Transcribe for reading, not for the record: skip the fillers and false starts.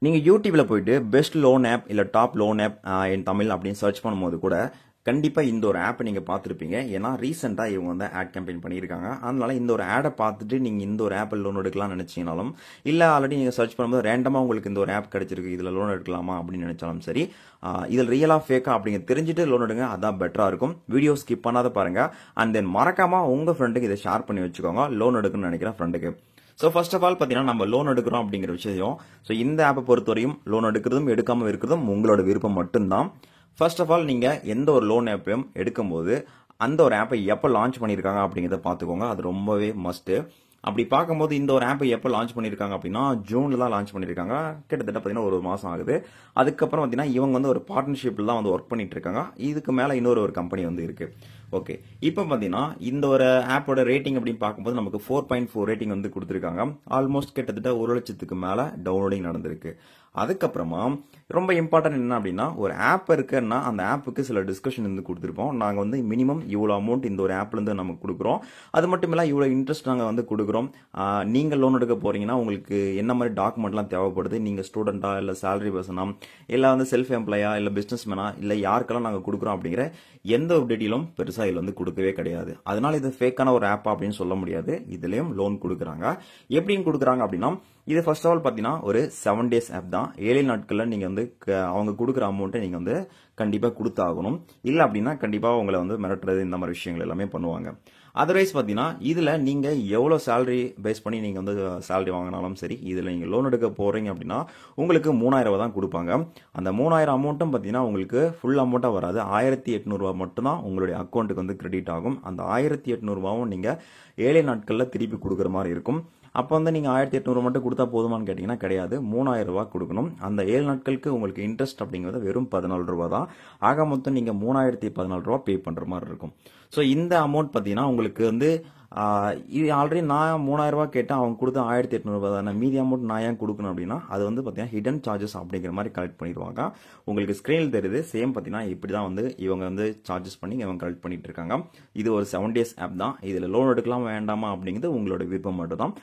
நீங்க யூடியூப்ல போயிட்டு பெஸ்ட் லோன் ஆப் இல்ல டாப் லோன் ஆப் இன் தமிழ் அப்படின்னு சர்ச் பண்ணும்போது கூட கண்டிப்பா இந்த ஒரு ஆப் நீங்க பார்த்திருப்பீங்க. ஏன்னா ரீசெண்டா இவங்க வந்து ஆட் கேம்பெயின் பண்ணியிருக்காங்க. அதனால இந்த ஒரு ஆடை பார்த்துட்டு நீங்க இந்த ஒரு ஆப் லோன் எடுக்கலாம்னு நினைச்சீங்கனாலும் இல்ல ஆல்ரெடி நீங்க சர்ச் பண்ணும்போது ரேண்டமா உங்களுக்கு இந்த ஒரு ஆப் கிடைச்சிருக்கு இதுல லோன் எடுக்கலாமா அப்படின்னு நினைச்சாலும் சரி, இதில் ரியலா ஃபேக்கா அப்படிங்க தெரிஞ்சுட்டு லோன் எடுங்க. அதான் பெட்டரா இருக்கும். வீடியோ ஸ்கிப் பண்ணாத பாருங்க. அண்ட் தென் மறக்காம உங்க ஃப்ரெண்டுக்கு இதை ஷேர் பண்ணி வச்சுக்கோங்க, லோன் எடுக்கணும்னு நினைக்கிற ஃப்ரெண்டுக்கு. ஸோ ஃபர்ஸ்ட் ஆஃப் ஆல் பார்த்தீங்கன்னா நம்ம லோன் எடுக்கிறோம் அப்படிங்கிற விஷயம். ஸோ இந்த ஆப்பை பொறுத்தவரையும் லோன் எடுக்கிறதும் எடுக்காம இருக்கிறதும் உங்களோட விருப்பம் மட்டும்தான். ஃபர்ஸ்ட் ஆஃப் ஆல் நீங்க எந்த ஒரு லோன் ஆப்பையும் எடுக்கும்போது அந்த ஒரு ஆப்பை எப்போ லான்ச் பண்ணியிருக்காங்க அப்படிங்கிறத பார்த்துக்கோங்க. அது ரொம்பவே மஸ்ட். அப்படி பார்க்கும்போது இந்த ஒரு ஆப்பை எப்போ லான்ச் பண்ணியிருக்காங்க அப்படின்னா ஜூன்ல தான் லான்ச் பண்ணியிருக்காங்க. கிட்டத்தட்ட பார்த்தீங்கன்னா ஒரு மாசம் ஆகுது. அதுக்கப்புறம் பார்த்தீங்கன்னா இவங்க வந்து ஒரு பார்ட்னர்ஷிப்ல தான் வந்து ஒர்க் பண்ணிட்டு இருக்காங்க. இதுக்கு மேல இன்னொரு ஒரு கம்பெனி வந்து இருக்கு. ஓகே, இப்போ பார்த்தீங்கன்னா இந்த ஒரு ஆப்போட ரேட்டிங் அப்படின்னு பார்க்கும்போது நமக்கு 4.4 ரேட்டிங் வந்து கொடுத்துருக்காங்க. ஆல்மோஸ்ட் கிட்டத்தட்ட 1,00,000க்கு மேல டவுன்லோடிங் நடந்திருக்கு. அதுக்கப்புறமா ரொம்ப இம்பார்ட்டன்ட் என்ன அப்படின்னா ஒரு ஆப் இருக்குன்னா அந்த ஆப்புக்கு சில டிஸ்கஷன் வந்து கொடுத்துருப்போம். நாங்கள் வந்து மினிமம் இவ்வளோ அமௌண்ட் இந்த ஒரு ஆப்ல இருந்து நமக்கு கொடுக்குறோம். அது மட்டும் இல்ல இவ்வளோ இன்ட்ரெஸ்ட் நாங்கள் வந்து கொடுக்குறோம். நீங்க லோன் எடுக்க போறீங்கன்னா உங்களுக்கு என்ன மாதிரி டாக்குமெண்ட்லாம் தேவைப்படுது, நீங்க ஸ்டூடெண்டா இல்ல சேலரி பர்சனா இல்ல வந்து செல்ஃப் எம்ப்ளாயா இல்ல பிசினஸ் மேனா இல்ல யாருக்கெல்லாம் நாங்கள் கொடுக்குறோம் அப்படிங்கிற எந்த ஒரு டீட்டெயிலும் பெருசா இதுல வந்து கொடுக்கவே கிடையாது. அதனால இது ஃபேக்கான ஒரு ஆப் அப்படின்னு சொல்ல முடியாது. இதுலயும் லோன் கொடுக்குறாங்க. எப்படின்னு கொடுக்குறாங்க அப்படின்னா இது ஃபர்ஸ்ட் ஆஃப் ஆல் பார்த்தீங்கன்னா ஒரு 7 டேஸ் ஆப் தான். 7 நாட்கள்ல நீங்க வந்து அவங்க கொடுக்குற அமௌண்ட்டை நீங்க வந்து கண்டிப்பா கொடுத்தாகணும். இல்ல அப்படின்னா கண்டிப்பா உங்களை வந்து மிரட்டுறது இந்த மாதிரி விஷயங்கள் எல்லாமே பண்ணுவாங்க. அதர்வைஸ் பார்த்தீங்கன்னா இதுல நீங்க எவ்வளவு சேலரி பேஸ் பண்ணி நீங்க வந்து சேலரி வாங்கினாலும் சரி, இதுல நீங்க லோன் எடுக்க போறீங்க அப்படின்னா உங்களுக்கு 3,000 ரூபாய் தான் கொடுப்பாங்க. அந்த 3,000 அமௌண்ட்டும் பார்த்தீங்கன்னா உங்களுக்கு ஃபுல் அமௌண்ட்டா வராது. 1,800 ரூபாய் மட்டும் தான் உங்களுடைய அக்கௌண்ட்டுக்கு வந்து கிரெடிட் ஆகும். அந்த 1,800 ரூபாயும் நீங்க 7 நாட்கள்ல திருப்பி கொடுக்குற மாதிரி இருக்கும். அப்போ வந்து நீங்க 1,800 மட்டும் கொடுத்தா போதுமான்னு கேட்டீங்கன்னா கிடையாது, 3,000 ரூபாய் கொடுக்கணும். அந்த 7 நாட்களுக்கு உங்களுக்கு இன்ட்ரெஸ்ட் அப்படிங்கிறது வெறும் 14 ரூபாய் தான். ஆக மொத்தம் நீங்க 3,014 ரூபாய் பே பண்ற மாதிரி இருக்கும். ஸோ இந்த அமௌண்ட் பார்த்தீங்கன்னா உங்களுக்கு வந்து இது ஆல்ரெடி நான் 3,000 ரூபாய் கேட்டேன், அவங்க கொடுத்த 1,800 ரூபாய் தானே, மீதி அமௌண்ட் நான் ஏன் கொடுக்கணும் அப்படின்னா அது வந்து பார்த்தீங்கன்னா ஹிடன் சார்ஜஸ் அப்படிங்கிற மாதிரி கலெக்ட் பண்ணிடுவாங்க. உங்களுக்கு ஸ்கிரீனில் தெரியுது சேம் பார்த்தீங்கன்னா இப்படி தான் வந்து இவங்க வந்து சார்ஜஸ் பண்ணி இவங்க கலெக்ட் பண்ணிட்டு இருக்காங்க. இது ஒரு 7 டேஸ் ஆப் தான். இதில் லோன் எடுக்கலாம் வேண்டாமா அப்படிங்கிறது உங்களோட விருப்பம் மட்டும் தான்.